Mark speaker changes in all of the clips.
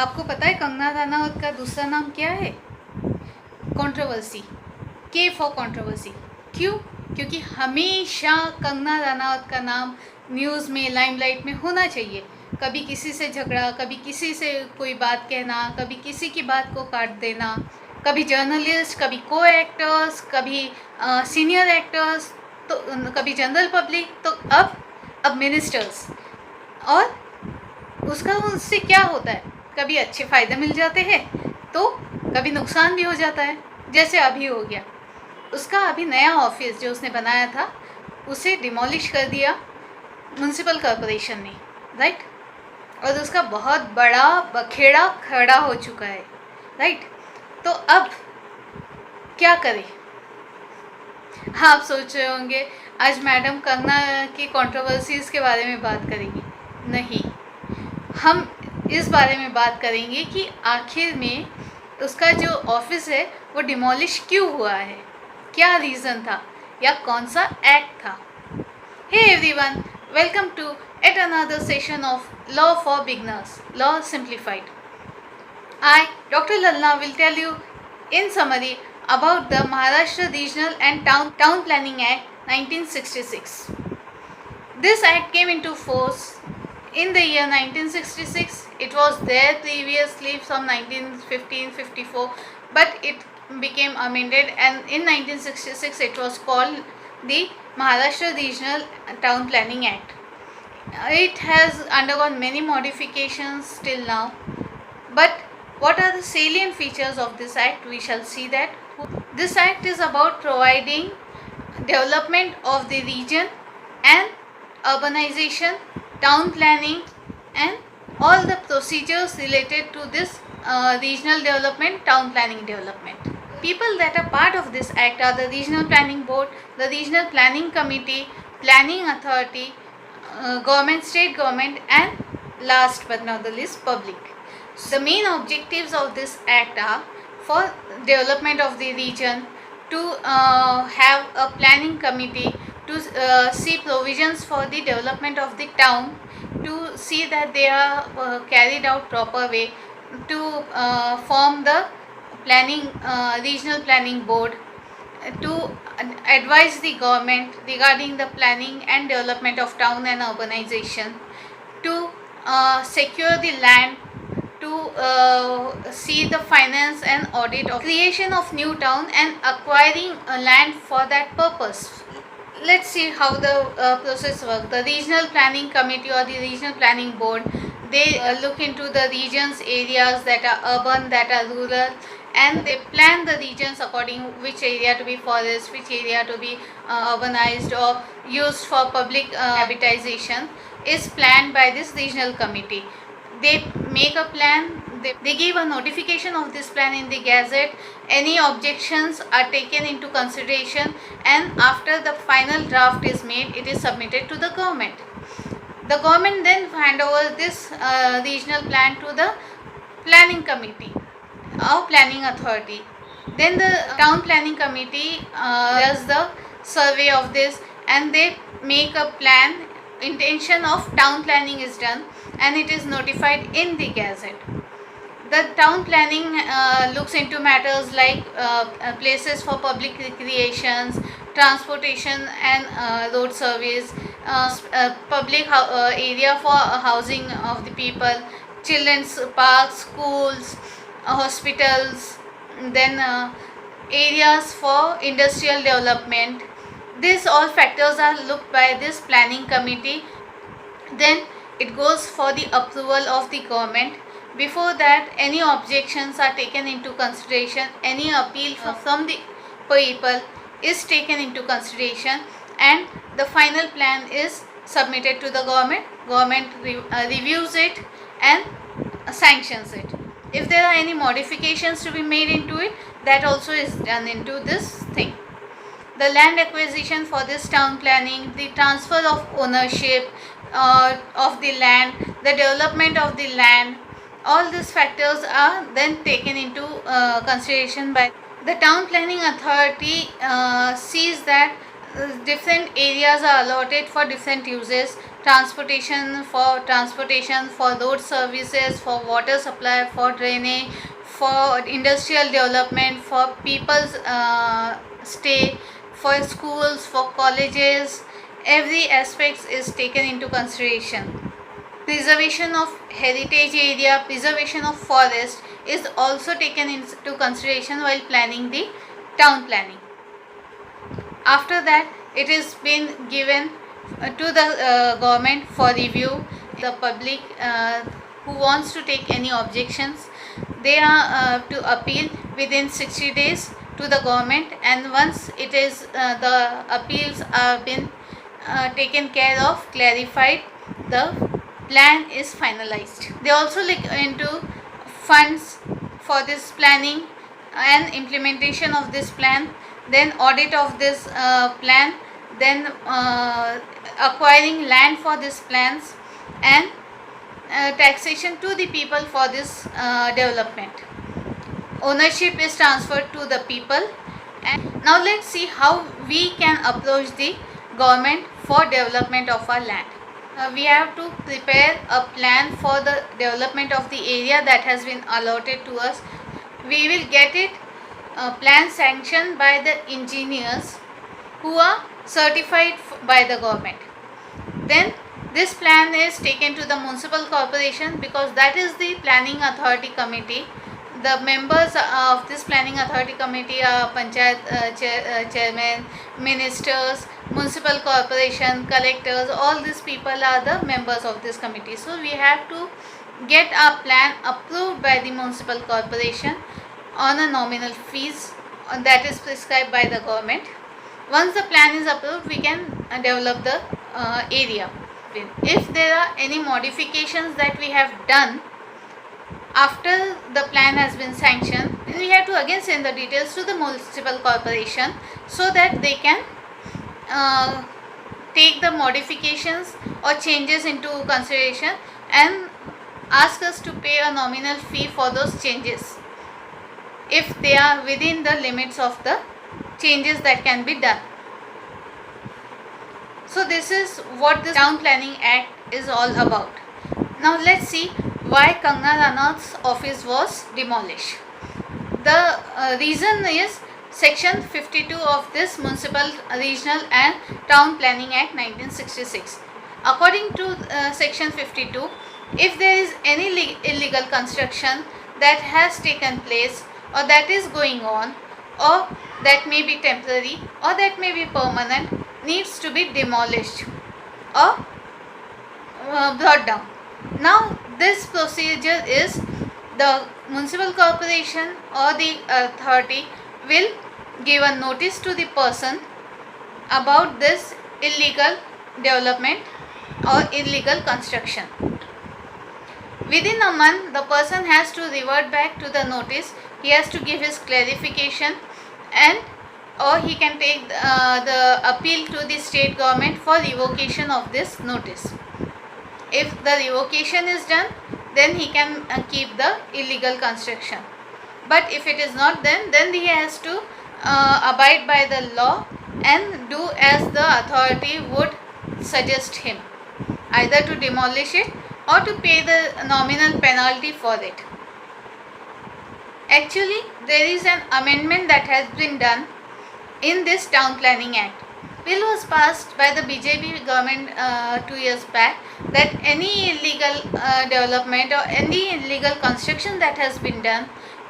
Speaker 1: आपको पता है कंगना रनावत का दूसरा नाम क्या है? कंट्रोवर्सी। के फॉर कंट्रोवर्सी। क्यों? क्योंकि हमेशा कंगना रनावत का नाम न्यूज़ में, लाइमलाइट में होना चाहिए। कभी किसी से झगड़ा, कभी किसी से कोई बात कहना, कभी किसी की बात को काट देना, कभी जर्नलिस्ट, कभी को एक्टर्स, कभी सीनियर एक्टर्स, तो कभी जनरल पब्लिक, तो अब मिनिस्टर्स। और उसका उससे क्या होता है? कभी अच्छे फ़ायदे मिल जाते हैं तो कभी नुकसान भी हो जाता है, जैसे अभी हो गया। उसका अभी नया ऑफिस जो उसने बनाया था उसे डिमोलिश कर दिया म्यूनसिपल कॉरपोरेशन ने, राइट। और उसका बहुत बड़ा बखेड़ा खड़ा हो चुका है, राइट। तो अब क्या करें? हाँ, आप सोच रहे होंगे आज मैडम कंगना की कंट्रोवर्सीज़ के बारे में बात करेंगी। नहीं, हम इस बारे में बात करेंगे कि आखिर में उसका जो ऑफिस है वो डिमोलिश क्यों हुआ है, क्या रीज़न था या कौन सा एक्ट था। Hey everyone, welcome to yet another session of law for beginners, law simplified. I, Dr. Lalna, will tell you in summary about the Maharashtra Regional and Town Planning Act 1966. This act came into force in the year 1966. It was there previously from 1954, but it became amended, and in 1966 it was called the Maharashtra Regional Town Planning Act. It has undergone many modifications till now, but what are the salient features of this act? We shall see that. This act is about providing development of the region and urbanization, town planning, and all the procedures related to this regional development, town planning development. People that are part of this act are the Regional Planning Board, the Regional Planning Committee, Planning Authority, government, state government, and last but not the least, public. The main objectives of this act are for development of the region, to have a planning committee, to see provisions for the development of the town, to see that they are carried out proper way, to form the planning regional planning board, to advise the government regarding the planning and development of town and urbanization, to secure the land, to see the finance and audit of creation of new town and acquiring land for that purpose. Let's see how the process works. The regional planning committee or the regional planning board, they look into the regions, areas that are urban, that are rural, and they plan the regions according which area to be forest, which area to be urbanized or used for public habitation is planned by this regional committee. They make a plan, they give a notification of this plan in the gazette. Any objections are taken into consideration, and after the final draft is made, it is submitted to the government. The government then hand over this regional plan to the planning committee or planning authority. Then the town planning committee does the survey of this, and they make a plan. Intention of town planning is done and it is notified in the gazette. The town planning looks into matters like places for public recreations, transportation and road service, public area for housing of the people, children's parks, schools, hospitals, then areas for industrial development. These all factors are looked by this planning committee. Then it goes for the approval of the government. Before that, any objections are taken into consideration, any appeal from the people is taken into consideration, and the final plan is submitted to the government. Government reviews it and sanctions it. If there are any modifications to be made into it, that also is done into this thing. The land acquisition for this town planning, the transfer of ownership of the land, the development of the land, all these factors are then taken into consideration by the town planning authority. Sees that different areas are allotted for different uses. Transportation, for road services, for water supply, for drainage, for industrial development, for people's stay, for schools, for colleges. Every aspect is taken into consideration. Preservation of heritage area, preservation of forest is also taken into consideration while planning the town planning. After that, it is been given to the government for review. The public who wants to take any objections, they are to appeal within 60 days to the government, and once it is the appeals are been taken care of, clarified, the plan is finalized. They also look into funds for this planning and implementation of this plan, then audit of this plan, then acquiring land for these plans, and taxation to the people for this development. Ownership is transferred to the people. And now let's see how we can approach the government for development of our land. We have to prepare a plan for the development of the area that has been allotted to us. We will get it plan sanctioned by the engineers who are certified by the government. Then this plan is taken to the municipal corporation, because that is the planning authority committee. The members of this planning authority committee are panchayat chairman, ministers, municipal corporation, collectors. All these people are the members of this committee. So we have to get our plan approved by the municipal corporation on a nominal fees that is prescribed by the government. Once the plan is approved, we can develop the area. If there are any modifications that we have done after the plan has been sanctioned, then we have to again send the details to the municipal corporation so that they can take the modifications or changes into consideration and ask us to pay a nominal fee for those changes, if they are within the limits of the changes that can be done. So this is what this Town Planning Act is all about. Now let's see why Kangana Ranaut's office was demolished. The reason is Section 52 of this Municipal, Regional and Town Planning Act 1966. According to Section 52, if there is any illegal construction that has taken place or that is going on, or that may be temporary or that may be permanent, needs to be demolished or brought down. Now this procedure is the municipal corporation or the authority will give a notice to the person about this illegal development or illegal construction. Within a month, the person has to revert back to the notice. He has to give his clarification, and or he can take the appeal to the state government for revocation of this notice. If the revocation is done, then he can keep the illegal construction. But if it is not done, then he has to abide by the law and do as the authority would suggest him, either to demolish it or to pay the nominal penalty for it. Actually, there is an amendment that has been done in this Town Planning Act. Bill was passed by the BJP government 2 years back, that any illegal development or any illegal construction that has been done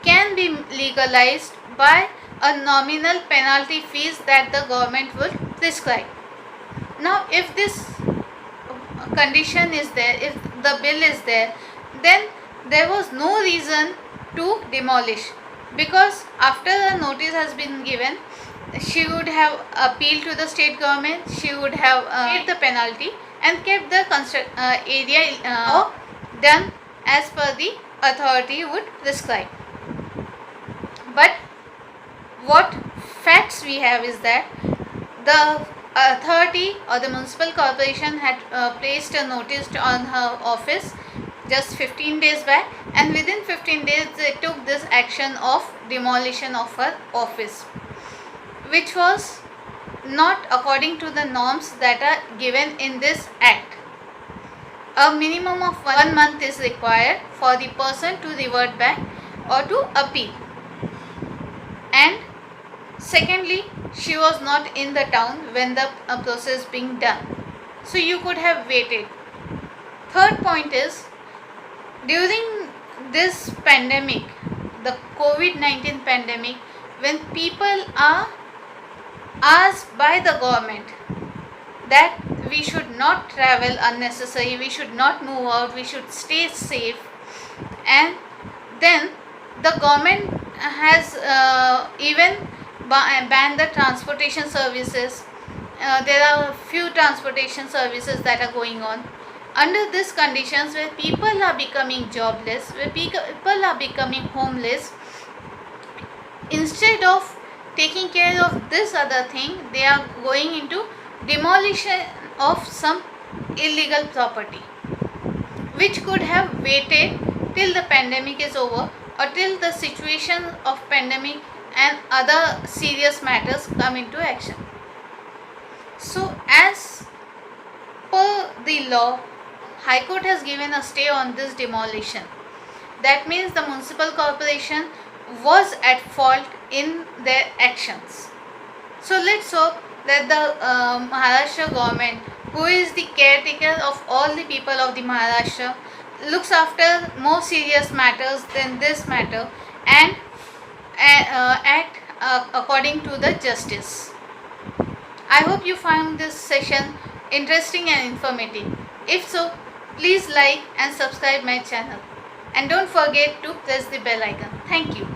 Speaker 1: can be legalized by a nominal penalty fees that the government will prescribe. Now, if this condition is there, if the bill is there, then there was no reason to demolish, because after a notice has been given, she would have appealed to the state government, she would have paid the penalty and kept the area done as per the authority would prescribe. But what facts we have is that the authority or the municipal corporation had placed a notice on her office just 15 days back, and within 15 days they took this action of demolition of her office, which was not according to the norms that are given in this act. A minimum of 1 month is required for the person to revert back or to appeal. And secondly, she was not in the town when the process being done, so you could have waited. Third point is, during this pandemic, the COVID-19 pandemic, when people are asked by the government that we should not travel unnecessary, we should not move out, we should stay safe, and then the government has even banned the transportation services. There are few transportation services that are going on. Under these conditions, where people are becoming jobless, where people are becoming homeless, instead of taking care of this other thing, they are going into demolition of some illegal property, which could have waited till the pandemic is over, or till the situation of pandemic and other serious matters come into action. So as per the law, High Court has given a stay on this demolition. That means the municipal corporation was at fault in their actions. So let's hope that the Maharashtra government, who is the caretaker of all the people of the Maharashtra, looks after more serious matters than this matter, and act according to the justice. I hope you found this session interesting and informative. If so, please like and subscribe my channel, and don't forget to press the bell icon. Thank you.